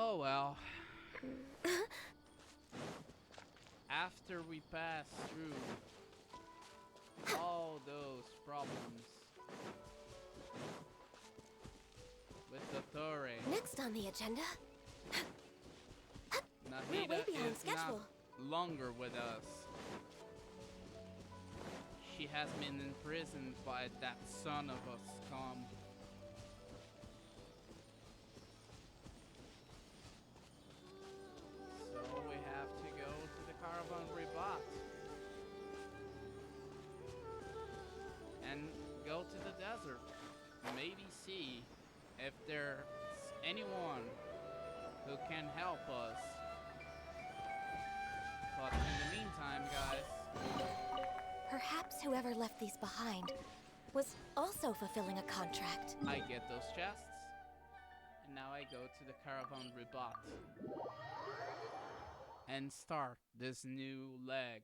Oh well. After we pass through all those problems with the Torre, Next on the agenda. We're way Nahida behind is schedule. not longer with us. She has been imprisoned by that son of a scum. So we have to go to the Caravan Ribat and go to the desert. Maybe see if there's anyone who can help us. But in the meantime, guys, Perhaps whoever left these behind was also fulfilling a contract. I get those chests, and now I go to the Caravan Ribat and start this new leg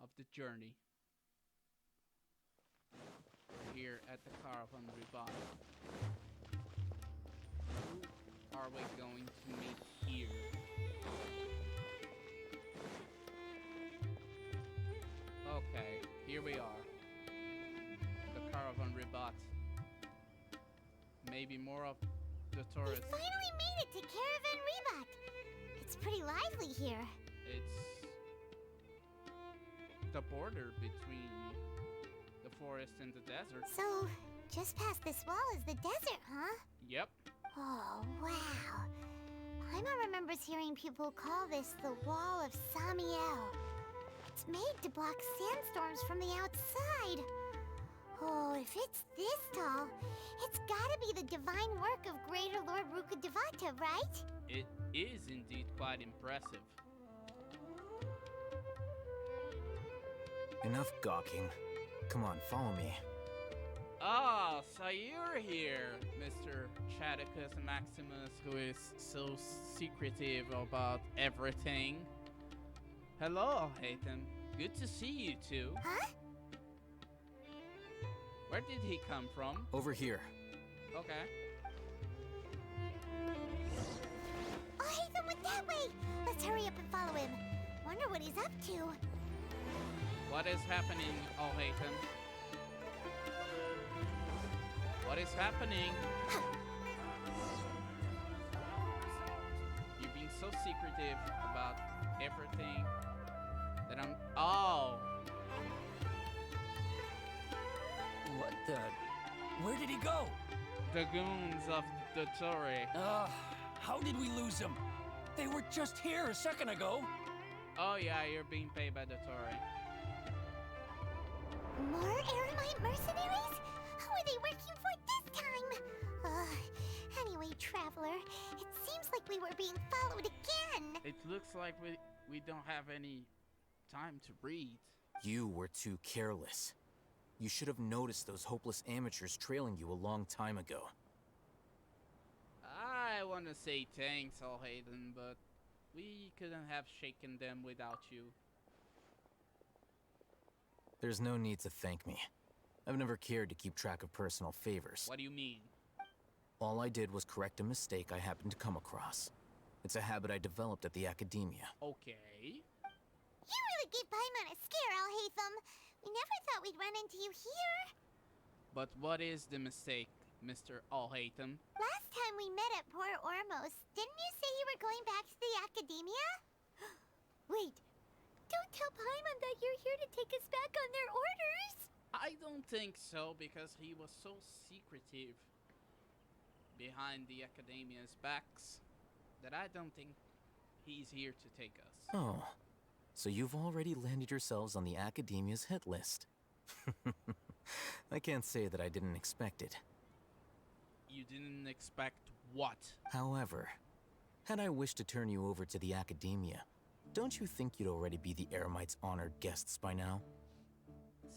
of the journey. We're here at the Caravan Ribat. Who are we going to meet here? Okay, here we are. The Caravan Ribat. Maybe more of the We tourists. finally made it to Caravan Rebat. It's pretty lively here. It's the border between the forest and the desert. So, just past this wall is the desert, huh? Yep. Oh, wow. Paimon remembers hearing people call this the Wall of Samiel. It's made to block sandstorms from the outside. Oh, if it's this tall, it's gotta be the divine work of Greater Lord Rukkhadevata, right? It is indeed quite impressive. Enough gawking. Come on, follow me. Ah, so you're here, Mr. Chadicus Maximus, who is so secretive about everything. Hello, Haytham. Good to see you two. Huh? Where did he come from? Over here. Okay. Oh, Haytham went that way! Let's hurry up and follow him. Wonder what he's up to. What is happening, oh Haytham? What is happening? You're being so secretive about everything that I'm. Oh! What the? Where did he go? The goons of the Torre. How did we lose him? They were just here a second ago. Oh yeah, you're being paid by the Torre. More Eremite mercenaries? Who are they working for this time? Anyway, Traveler, it seems like we were being followed again. It looks like we don't have any time to read. You were too careless. You should have noticed those hopeless amateurs trailing you a long time ago. I want to say thanks, all Hayden, but we couldn't have shaken them without you. There's no need to thank me. I've never cared to keep track of personal favors. What do you mean? All I did was correct a mistake I happened to come across. It's a habit I developed at the academia. Okay. You really gave Paimon a scare, Alhaitham. We never thought we'd run into you here. But what is the mistake, Mr. Alhaitham? Last time we met at Port Ormos, didn't you say you were going back to the academia? Wait, don't tell Paimon that you're here to take us back on their orders. I don't think so, because he was so secretive behind the academia's backs that I don't think he's here to take us. Oh, so you've already landed yourselves on the academia's hit list. I can't say that I didn't expect it. You didn't expect what? However, had I wished to turn you over to the academia, don't you think you'd already be the Eremites' honored guests by now?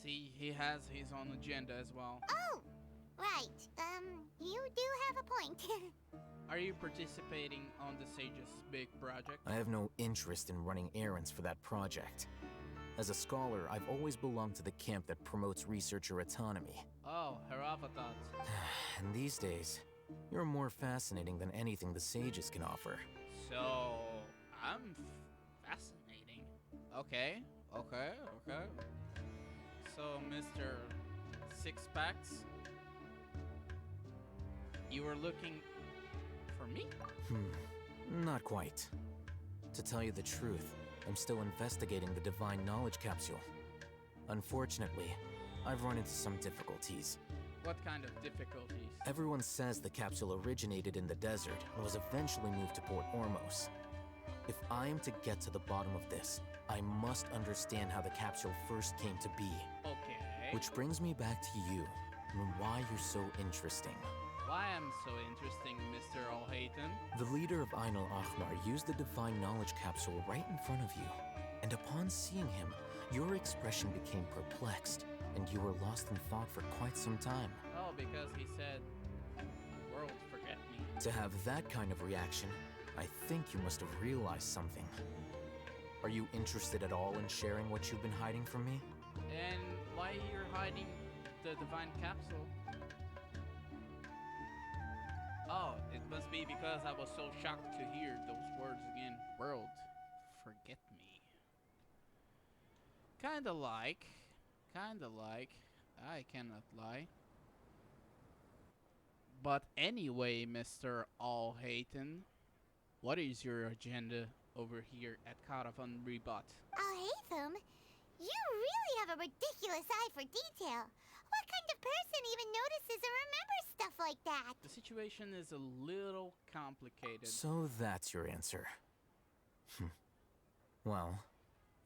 See, he has his own agenda as well. Oh, right. You do have a point. Are you participating on the Sage's big project? I have no interest in running errands for that project. As a scholar, I've always belonged to the camp that promotes researcher autonomy. Oh, Heravatat. And these days, You're more fascinating than anything the sages can offer. So, I'm fascinating. Okay, okay. So, Mr. Six Packs, you were looking for me? Not quite. To tell you the truth, I'm still investigating the Divine Knowledge Capsule. Unfortunately, I've run into some difficulties. What kind of difficulties? Everyone says the capsule originated in the desert and was eventually moved to Port Ormos. If I am to get to the bottom of this, I must understand how the capsule first came to be. Okay. Which brings me back to you, and why you're so interesting. Why I'm so interesting, Mr. Alhaiten? The leader of Ainul Ahmar used the Divine Knowledge Capsule right in front of you, and upon seeing him, your expression became perplexed, and you were lost in thought for quite some time. Oh, because he said, world forget me. To have that kind of reaction, I think you must have realized something. Are you interested at all in sharing what you've been hiding from me? And why you're hiding the divine capsule? Oh, it must be because I was so shocked to hear those words again. World, forget me. Kinda like, I cannot lie. But anyway, Mr. Alhaiten, what is your agenda over here at Caravan Rebut? Alhaitham, you really have a ridiculous eye for detail. What kind of person even notices or remembers stuff like that? The situation is a little complicated. So that's your answer. Well,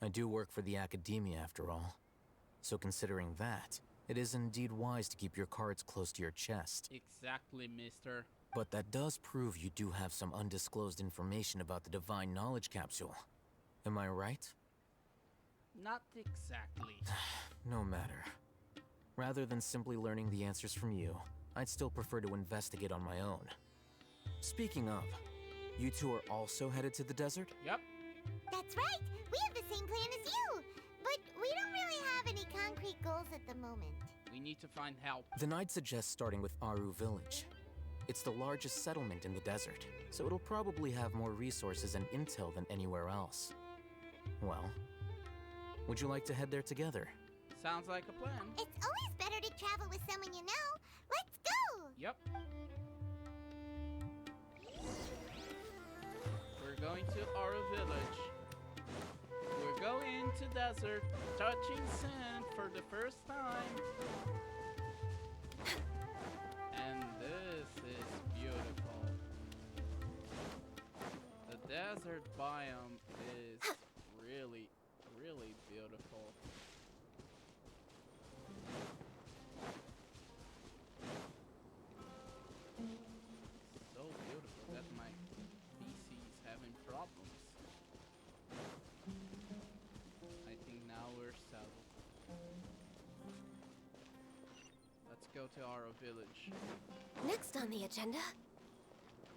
I do work for the Academia after all. So considering that, it is indeed wise to keep your cards close to your chest. Exactly, mister. But that does prove you do have some undisclosed information about the Divine Knowledge Capsule. Am I right? Not exactly. No matter. Rather than simply learning the answers from you, I'd still prefer to investigate on my own. Speaking of, you two are also headed to the desert? Yep. That's right. We have the same plan as you. But we don't really have any concrete goals at the moment. We need to find help. Then I'd suggest starting with Aaru Village. It's the largest settlement in the desert, so it'll probably have more resources and intel than anywhere else. Well, would you like to head there together? Sounds like a plan. It's always better to travel with someone you know. Let's go! Yep. We're going to Aaru Village. We're going to desert, touching sand for the first time. And this is beautiful. The desert biome is really, really beautiful. So beautiful that my PC is having problems. I think now we're settled. Let's go to Aaru Village. Next on the agenda,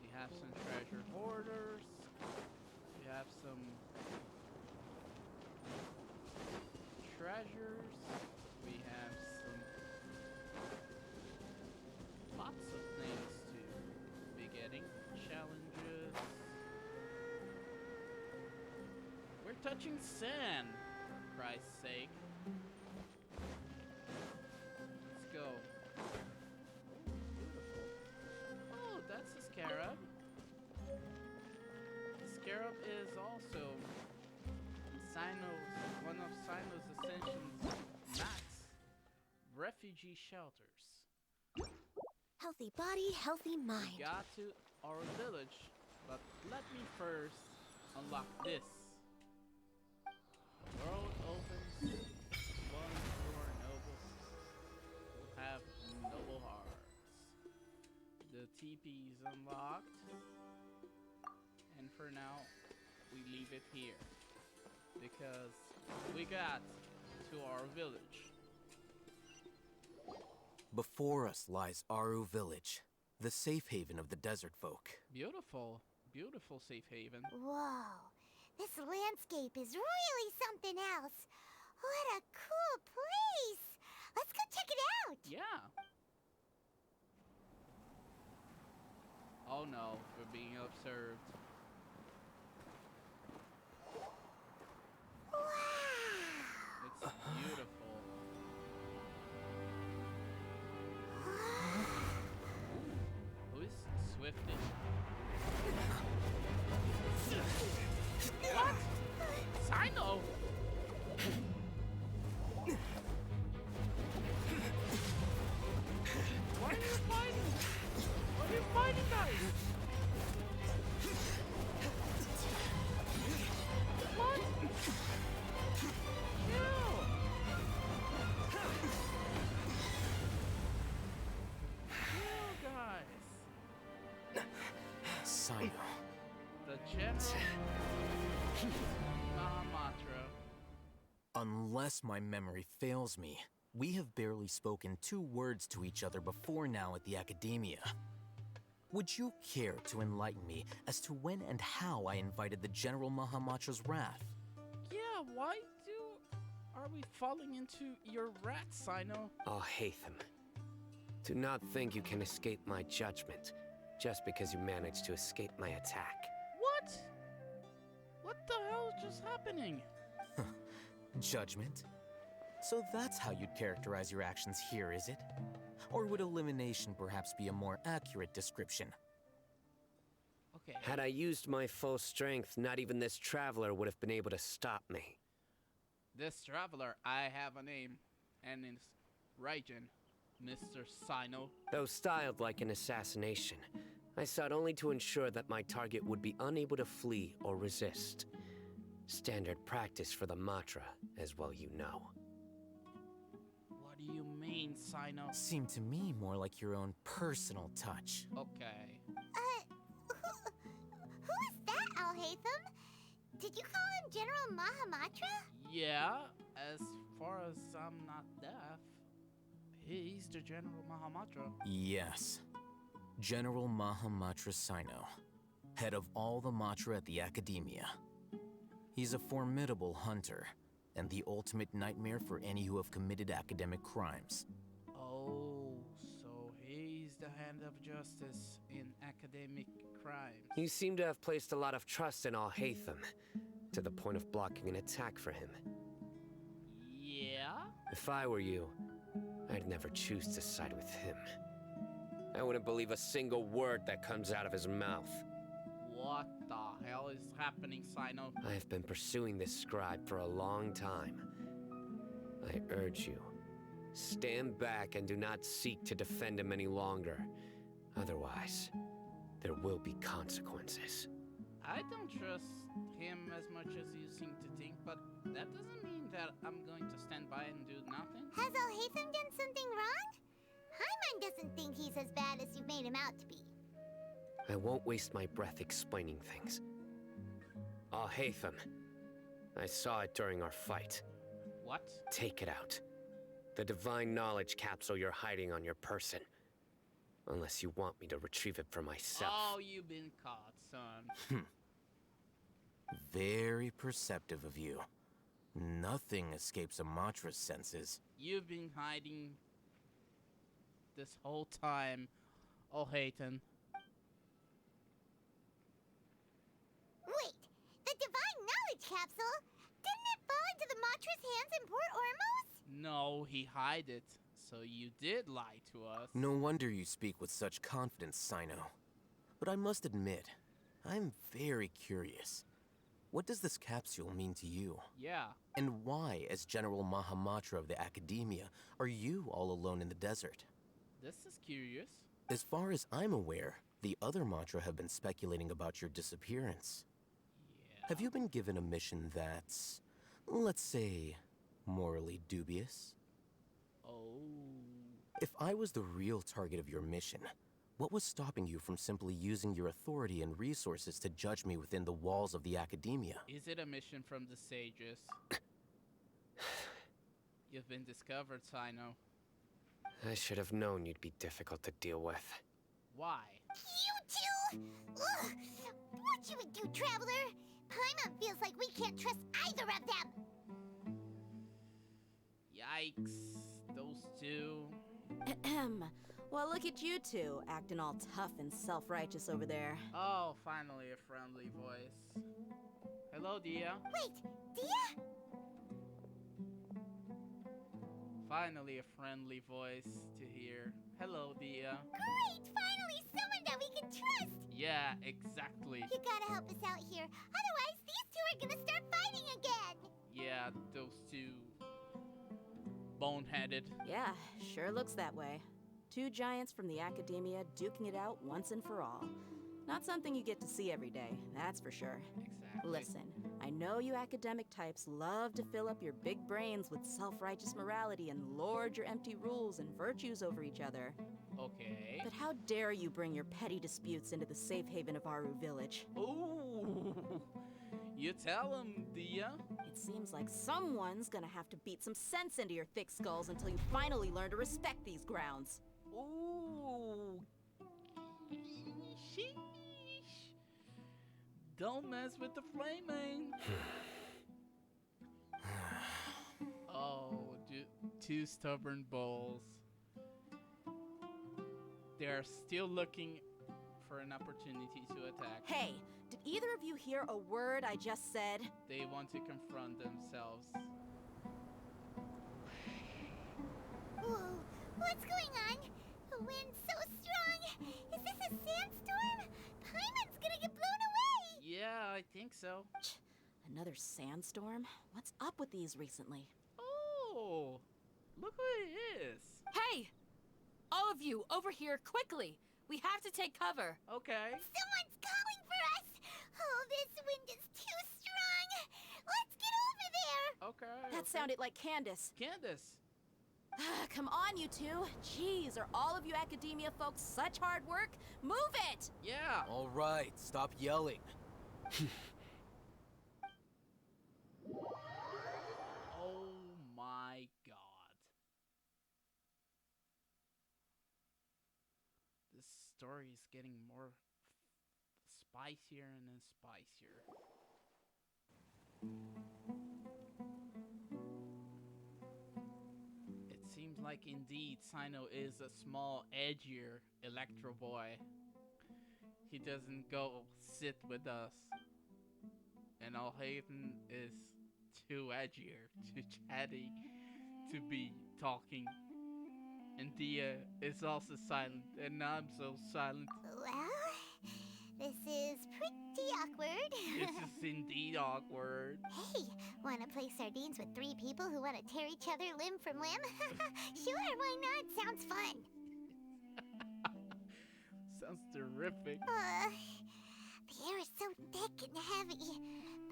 We have some treasure hoarders. We have some treasures. We have some lots of things to be getting. Challenges. We're touching sand, for Christ's sake. Let's go. Beautiful. Oh, that's a scarab. The scarab is also one of Cyno's Ascension's max refugee shelters. healthy body, healthy mind. We got to our village, but let me first unlock this. The world opens. Ones who are noble have noble hearts. The TP is unlocked, and for now, we leave it here because we got to our village. Before us lies Aaru Village, the safe haven of the desert folk. Beautiful, beautiful safe haven. Whoa, this landscape is really something else. What a cool place! Let's go check it out! Yeah. Oh no, we're being observed. Wow! It's beautiful. Who is Swifty? What? Cyno! Why are you fighting? Why are you fighting, guys? What? Chill. Chill, guys. Cyno. The General Mahamatra. Unless my memory fails me, we have barely spoken 2 words to each other before now at the Academia. Would you care to enlighten me as to when and how I invited the General Mahamatra's wrath? Yeah, why are we falling into your rat, Cyno? Oh, Hatham. Do not think you can escape my judgment just because you managed to escape my attack. What? What the hell is just happening? Judgment? So that's how you'd characterize your actions here, is it? Or would elimination perhaps be a more accurate description? Okay. Had I used my full strength, not even this traveler would have been able to stop me. This traveler, I have a name, and it's Raijin, Mr. Cyno. Though styled like an assassination, I sought only to ensure that my target would be unable to flee or resist. Standard practice for the Matra, as well you know. What do you mean, Cyno? Seemed to me more like your own personal touch. Okay. Who is that, Alhaitham? Did you call him General Mahamatra? Yeah, as far as I'm not deaf, he's the General Mahamatra. Yes. General Mahamatra Cyno, head of all the Matra at the Academia. He's a formidable hunter, and the ultimate nightmare for any who have committed academic crimes. Oh, so he's the hand of justice in academic crimes. You seem to have placed a lot of trust in Alhaitham, to the point of blocking an attack for him. Yeah? If I were you, I'd never choose to side with him. I wouldn't believe a single word that comes out of his mouth. What the hell is happening, Cyno? I have been pursuing this scribe for a long time. I urge you, stand back and do not seek to defend him any longer. Otherwise, there will be consequences. I don't trust him as much as you seem to think, but that doesn't mean that I'm going to stand by and do nothing. Has Alhaitham done something wrong? Paimon doesn't think he's as bad as you've made him out to be. I won't waste my breath explaining things. Alhaitham, I saw it during our fight. What? Take it out. The divine knowledge capsule you're hiding on your person. Unless you want me to retrieve it for myself. Oh, you've been caught, son. Very perceptive of you. Nothing escapes a Matra's senses. You've been hiding this whole time, oh Hayton. Wait, the divine knowledge capsule? Didn't it fall into the Matra's hands in Port Ormos? No, he hid it. So you did lie to us. No wonder you speak with such confidence, Cyno. But I must admit, I'm very curious. What does this capsule mean to you? Yeah. And why, as General Mahamatra of the Academia, are you all alone in the desert? This is curious. As far as I'm aware, the other Matra have been speculating about your disappearance. Yeah. Have you been given a mission that's, let's say, morally dubious? Oh. If I was the real target of your mission, what was stopping you from simply using your authority and resources to judge me within the walls of the Academia? Is it a mission from the sages? You've been discovered, Cyno. I should have known you'd be difficult to deal with. Why? You two? Ugh. What you would do, Traveler? Paimon feels like we can't trust either of them. Yikes. Those two. Ahem. Well, look at you two, acting all tough and self-righteous over there. Oh, finally a friendly voice. Hello, Dia. Wait, Dia? Finally a friendly voice to hear. Hello, Dia. Great! Finally, someone that we can trust! Yeah, exactly. You gotta help us out here. Otherwise, these two are gonna start fighting again! Yeah, those two boneheaded. Yeah, sure looks that way. Two giants from the academia duking it out once and for all. Not something you get to see every day, that's for sure. Exactly. Listen, I know you academic types love to fill up your big brains with self-righteous morality and lord your empty rules and virtues over each other. Okay. But how dare you bring your petty disputes into the safe haven of Aaru Village? Ooh. You tell him, Dia. It seems like someone's gonna have to beat some sense into your thick skulls until you finally learn to respect these grounds. Ooh. Sheesh. Don't mess with the flaming. Oh, two stubborn bulls. They're still looking for an opportunity to attack. Hey, did either of you hear a word I just said? They want to confront themselves. Whoa, what's going on? The wind's so strong! Is this a sandstorm? Paimon's gonna get blown away! Yeah, I think so. Another sandstorm? What's up with these recently? Oh, look who it is. Hey! All of you, over here, quickly! We have to take cover. Okay. Someone's calling for us! Oh, this wind is too strong! Let's get over there! Okay. That sounded like Candace. Candace. Come on, you two. Jeez, are all of you academia folks such hard work? Move it! Yeah. All right, stop yelling. Oh my god. This story is getting more spicier and then spicier. It seems like indeed Cyno is a small, edgier Electro Boy. He doesn't go sit with us. And Alhaven is too edgier, too chatty to be talking. And Dia is also silent, and I'm so silent. Well, this is pretty awkward. This is indeed awkward. Hey, wanna play sardines with three people who wanna tear each other limb from limb? Sure, why not? Sounds fun. Sounds terrific. The air is so thick and heavy.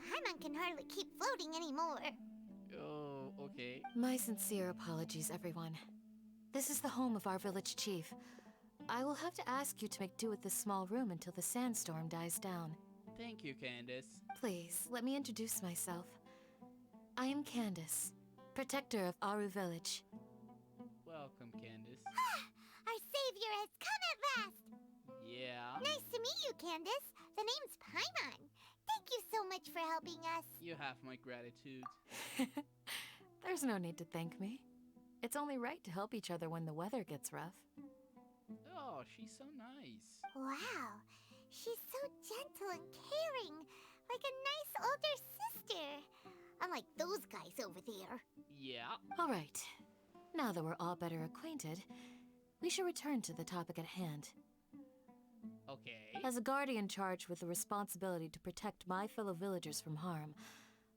Paimon can hardly keep floating anymore. Oh, okay. My sincere apologies, everyone. This is the home of our village chief. I will have to ask you to make do with this small room until the sandstorm dies down. Thank you, Candace. Please, let me introduce myself. I am Candace, protector of Aaru Village. Welcome, Candace. Our savior has come at last! Yeah. Nice to meet you, Candace. The name's Paimon. Thank you so much for helping us. You have my gratitude. There's no need to thank me. It's only right to help each other when the weather gets rough. Oh, she's so nice. Wow, she's so gentle and caring, like a nice older sister. Unlike those guys over there. Yeah. All right. Now that we're all better acquainted, we should return to the topic at hand. Okay. As a guardian charged with the responsibility to protect my fellow villagers from harm,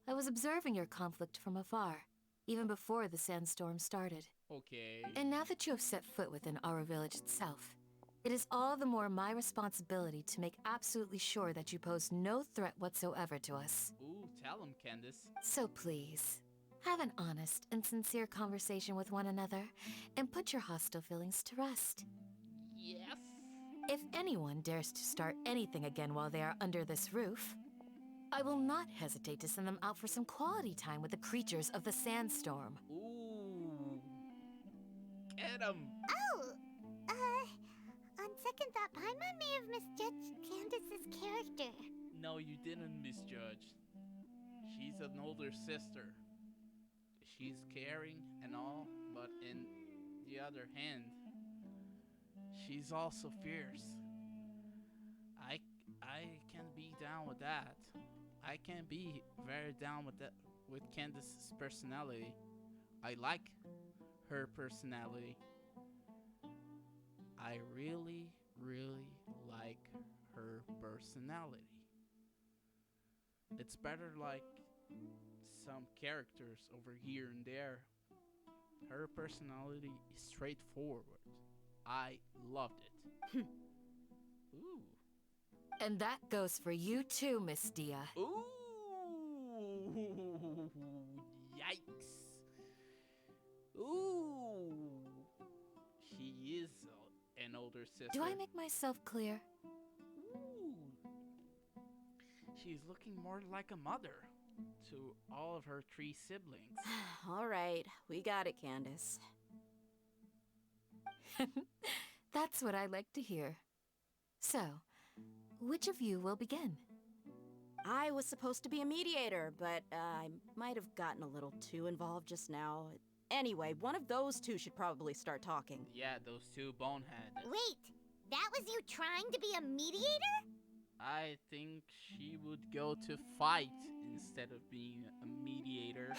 I was observing your conflict from afar, even before the sandstorm started. Okay. And now that you have set foot within Aaru Village itself, it is all the more my responsibility to make absolutely sure that you pose no threat whatsoever to us. Ooh, tell him, Candace. So please, have an honest and sincere conversation with one another, and put your hostile feelings to rest. Yes. If anyone dares to start anything again while they are under this roof, I will not hesitate to send them out for some quality time with the creatures of the sandstorm. Ooh. Get him. Oh, on second thought, Paimon may have misjudged Candace's character. No, you didn't misjudge. She's an older sister. She's caring and all, but in the other hand, she's also fierce. I I can be down with that. I can be very down with that with Candace's personality. I like her personality. I really, really like her personality. It's better like some characters over here and there. Her personality is straightforward. I loved it. Ooh. And that goes for you too, Miss Dia. Ooh. Yikes. Ooh. She is an older sister. Do I make myself clear? Ooh. She's looking more like a mother to all of her 3 siblings. All right, we got it, Candace. That's what I like to hear. So, which of you will begin? I was supposed to be a mediator, but I might have gotten a little too involved just now. Anyway, one of those two should probably start talking. Yeah, those 2 boneheads. Wait, that was you trying to be a mediator? I think she would go to fight instead of being a mediator.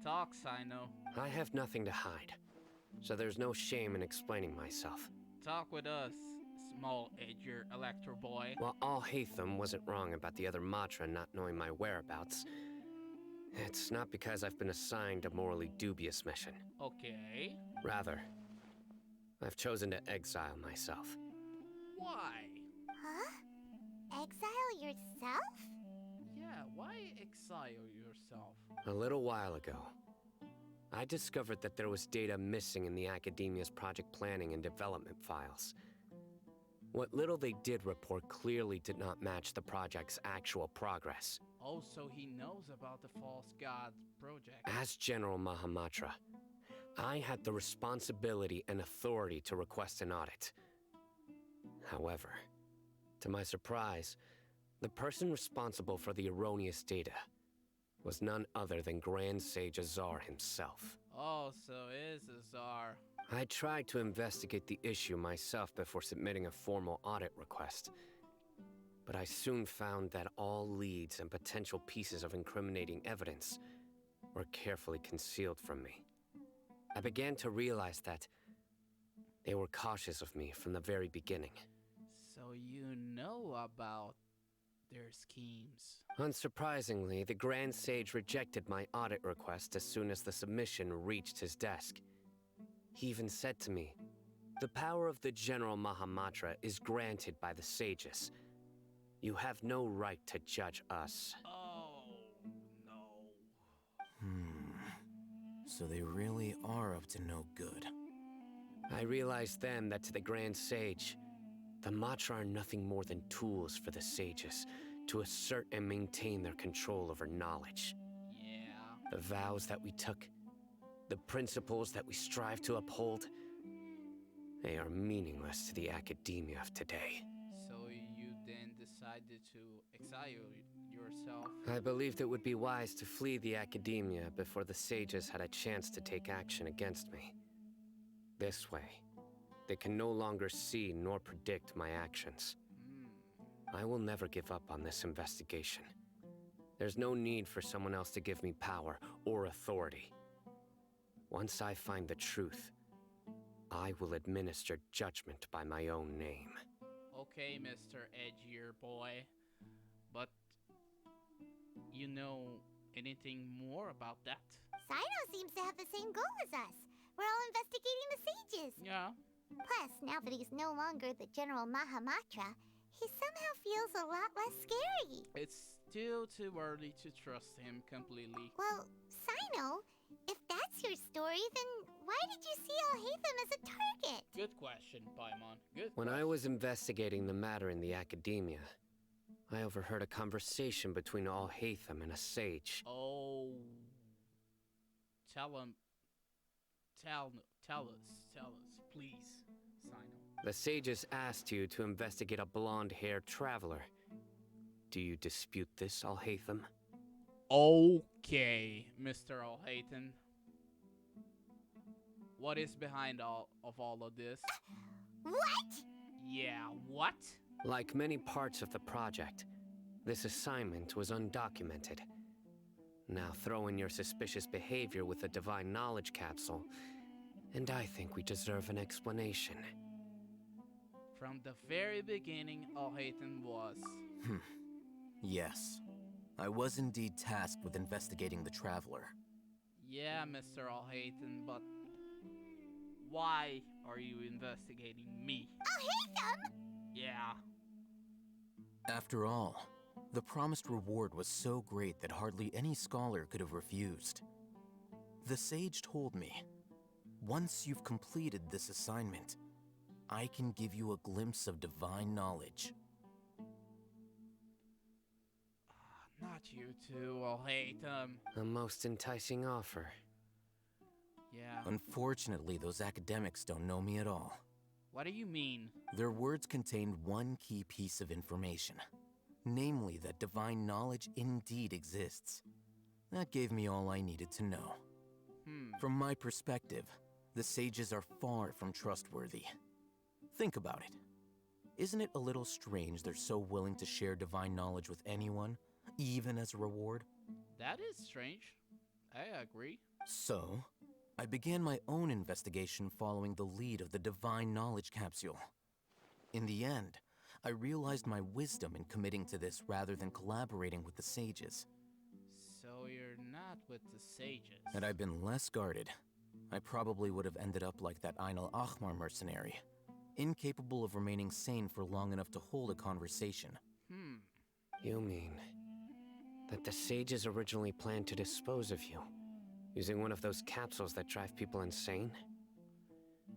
Talk, Cyno. I have nothing to hide, so there's no shame in explaining myself. Talk with us, small edger electro boy. While Alhaitham wasn't wrong about the other Matra not knowing my whereabouts, it's not because I've been assigned a morally dubious mission. Okay. Rather, I've chosen to exile myself. Why? Huh? Exile yourself? Yeah, why exile yourself? A little while ago, I discovered that there was data missing in the Academia's project planning and development files. What little they did report clearly did not match the project's actual progress. Oh, so he knows about the False God project. As General Mahamatra, I had the responsibility and authority to request an audit. However, to my surprise, the person responsible for the erroneous data was none other than Grand Sage Azar himself. Oh, so is Azar. I tried to investigate the issue myself before submitting a formal audit request, but I soon found that all leads and potential pieces of incriminating evidence were carefully concealed from me. I began to realize that they were cautious of me from the very beginning. So you know about their schemes. Unsurprisingly, the Grand Sage rejected my audit request as soon as the submission reached his desk. He even said to me, "The power of the General Mahamatra is granted by the sages. You have no right to judge us." Oh, no. So they really are up to no good. I realized then that to the Grand Sage, the Matra are nothing more than tools for the sages to assert and maintain their control over knowledge. Yeah. The vows that we took, the principles that we strive to uphold, they are meaningless to the academia of today. So you then decided to exile yourself. I believed it would be wise to flee the academia before the sages had a chance to take action against me. This way, they can no longer see nor predict my actions. I will never give up on this investigation. There's no need for someone else to give me power or authority. Once I find the truth, I will administer judgment by my own name. Okay, Mr. Edgier boy. But you know anything more about that? Cyno seems to have the same goal as us. We're all investigating the sages. Yeah. Plus, now that he's no longer the General Mahamatra, he somehow feels a lot less scary. It's still too early to trust him completely. Well, Cyno, if that's your story, then why did you see Alhaitham as a target? Good question, Paimon. Good When question. I was investigating the matter in the academia, I overheard a conversation between Alhaitham and a sage. Oh. Tell him. Tell us, please, Cyno. The sages asked you to investigate a blonde-haired traveler. Do you dispute this, Alhaitham? Okay, Mr. Alhaitham. What is behind all of this? What? Yeah, what? Like many parts of the project, this assignment was undocumented. Now throw in your suspicious behavior with a divine knowledge capsule, and I think we deserve an explanation. From the very beginning, Alhaitham was. Yes. I was indeed tasked with investigating the Traveler. Yeah, Mr. Alhaitham, but why are you investigating me? Alhaitham! Yeah. After all, the promised reward was so great that hardly any scholar could have refused. The sage told me, once you've completed this assignment, I can give you a glimpse of divine knowledge. Not you two, Alhaitham. A most enticing offer. Yeah. Unfortunately, those academics don't know me at all. What do you mean? Their words contained one key piece of information, namely that divine knowledge indeed exists. That gave me all I needed to know. From my perspective, the sages are far from trustworthy. Think about it. Isn't it a little strange they're so willing to share divine knowledge with anyone, even as a reward? That is strange. I agree. So, I began my own investigation following the lead of the divine knowledge capsule. In the end, I realized my wisdom in committing to this rather than collaborating with the sages. So you're not with the sages. Had I been less guarded, I probably would have ended up like that Ain al-Ahmar mercenary, incapable of remaining sane for long enough to hold a conversation. You mean that the sages originally planned to dispose of you, using one of those capsules that drive people insane?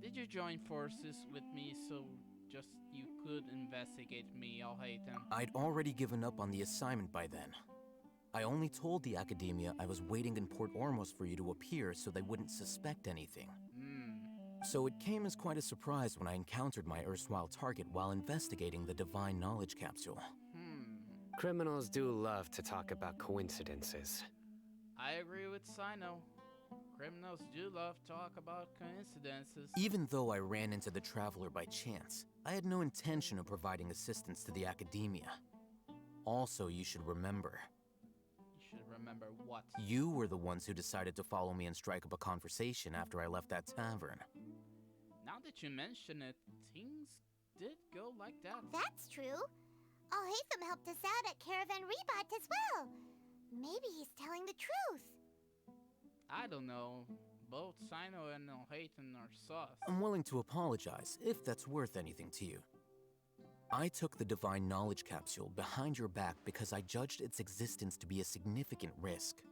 Did you join forces with me so just you could investigate me, Alhaitham? I'd already given up on the assignment by then. I only told the Academia I was waiting in Port Ormos for you to appear so they wouldn't suspect anything. So it came as quite a surprise when I encountered my erstwhile target while investigating the divine knowledge capsule. Criminals do love to talk about coincidences. I agree with Cyno. Criminals do love talk about coincidences. Even though I ran into the Traveler by chance, I had no intention of providing assistance to the Academia. Also, you should remember. You should remember what? You were the ones who decided to follow me and strike up a conversation after I left that tavern. Now that you mention it, things did go like that. That's true. Alhaitham helped us out at Caravan Rebot as well. Maybe he's telling the truth. I don't know. Both Cyno and Alhaitham are sus. I'm willing to apologize, if that's worth anything to you. I took the divine knowledge capsule behind your back because I judged its existence to be a significant risk.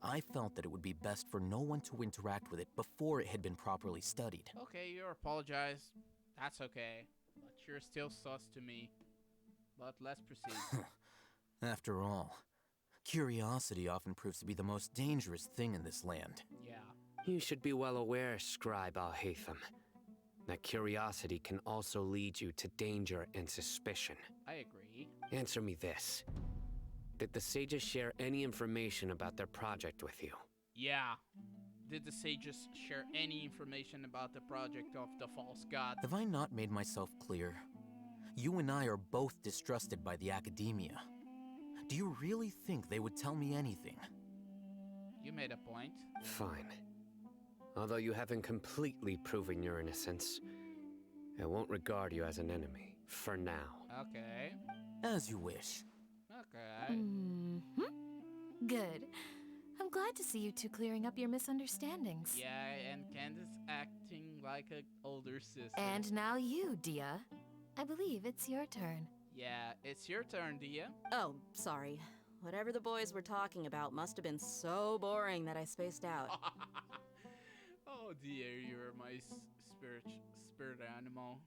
I felt that it would be best for no one to interact with it before it had been properly studied. Okay, you apologize. That's okay. But you're still sus to me. But let's proceed. After all, curiosity often proves to be the most dangerous thing in this land. Yeah. You should be well aware, Scribe Alhaitham, that curiosity can also lead you to danger and suspicion. I agree. Answer me this. Did the sages share any information about their project with you? Yeah. Did the sages share any information about the project of the false god? Have I not made myself clear? You and I are both distrusted by the Academia. Do you really think they would tell me anything? You made a point. Fine. Although you haven't completely proven your innocence, I won't regard you as an enemy, for now. Okay. As you wish. Okay. Good. I'm glad to see you two clearing up your misunderstandings. Yeah, and Candace acting like an older sister. And now you, Dia. I believe it's your turn. Yeah, it's your turn, Dia. Oh, sorry. Whatever the boys were talking about must have been so boring that I spaced out. Oh dear, you're my spirit animal.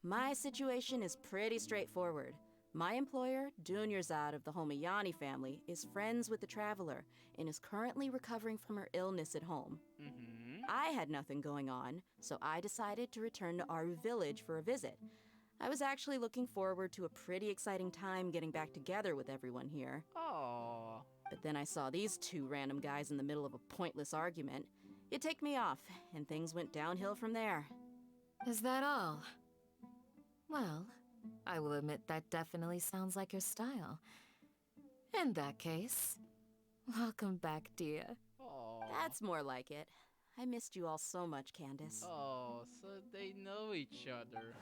My situation is pretty straightforward. My employer, Dunyarzad of the Homayani family, is friends with the Traveler and is currently recovering from her illness at home. I had nothing going on, so I decided to return to Aaru Village for a visit. I was actually looking forward to a pretty exciting time getting back together with everyone here. Oh. But then I saw these two random guys in the middle of a pointless argument, You ticked me off, and things went downhill from there. Is that all? Well, I will admit that definitely sounds like your style. In that case, welcome back, dear. Oh. That's more like it. I missed you all so much, Candace. Oh, so they know each other.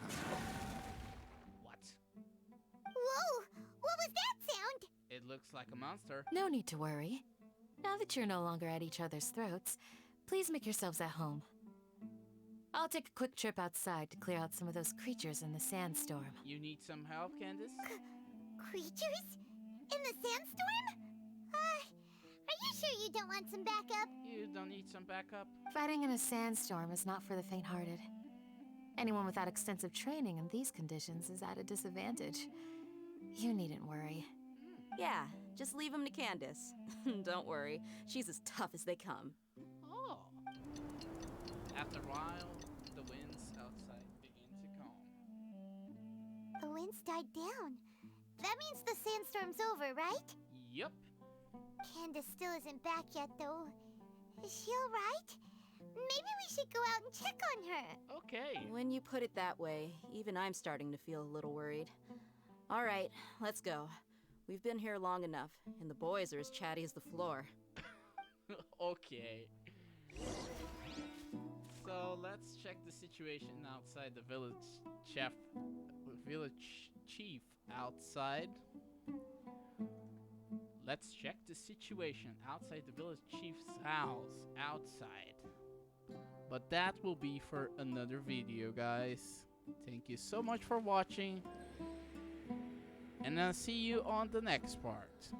What? Whoa! What was that sound? It looks like a monster. No need to worry. Now that you're no longer at each other's throats, please make yourselves at home. I'll take a quick trip outside to clear out some of those creatures in the sandstorm. You need some help, Candace? Creatures? In the sandstorm? Are you sure you don't want some backup? You don't need some backup? Fighting in a sandstorm is not for the faint-hearted. Anyone without extensive training in these conditions is at a disadvantage. You needn't worry. Yeah, just leave him to Candace. Don't worry, she's as tough as they come. Oh. After a while, the winds outside begin to calm. The winds died down. That means the sandstorm's over, right? Yup. Candace still isn't back yet, though. Is she alright? Maybe we should go out and check on her. Okay. When you put it that way, even I'm starting to feel a little worried. All right, let's go. We've been here long enough, and the boys are as chatty as the floor. Okay. So let's check the situation outside the village chief outside. Let's check the situation outside the village chief's house outside. But that will be for another video, guys. Thank you so much for watching. And I'll see you on the next part.